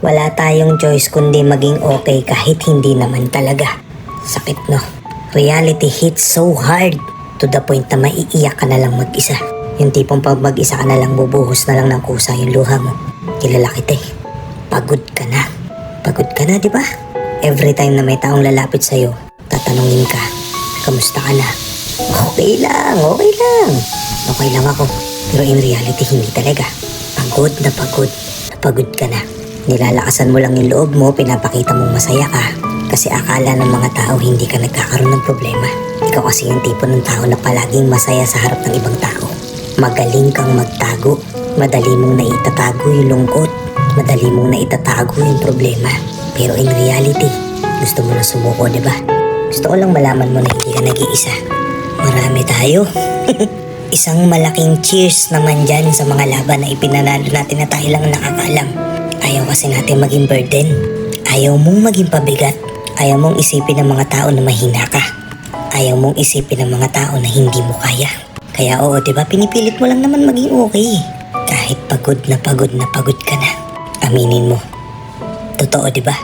Wala tayong choice kundi maging okay kahit hindi naman talaga. Sakit, no? Reality hits so hard to the point na maiiyak ka na lang mag-isa. Yung tipong pag mag-isa ka na lang, bubuhos na lang ng kusa yung luha mo. Kilala kita eh. Pagod ka na. Pagod ka na, di ba? Every time na may taong lalapit sa'yo, tatanungin ka, kamusta ka na? Okay lang, okay lang. Okay lang ako. Pero in reality, hindi talaga. Pagod na pagod ka na. Nilalakasan mo lang yung loob mo, pinapakita mong masaya ka. Kasi akala ng mga tao hindi ka nagkakaroon ng problema. Ikaw kasi yung tipo ng tao na palaging masaya sa harap ng ibang tao. Magaling kang magtago. Madali mong naitatago yung lungkot. Madali mong naitatago yung problema. Pero in reality, gusto mo na sumuko, di ba? Gusto ko lang malaman mo na hindi ka nag-iisa. Marami tayo. Isang malaking cheers naman dyan sa mga laban na ipinanalo natin na tayo lang nakakaalam. Ayaw kasi natin maging burden. Ayaw mong maging pabigat. Ayaw mong isipin ng mga tao na mahina ka. Ayaw mong isipin ng mga tao na hindi mo kaya. Kaya oo, diba, pinipilit mo lang naman maging okay. Kahit pagod na pagod ka na. Aminin mo. Totoo, diba?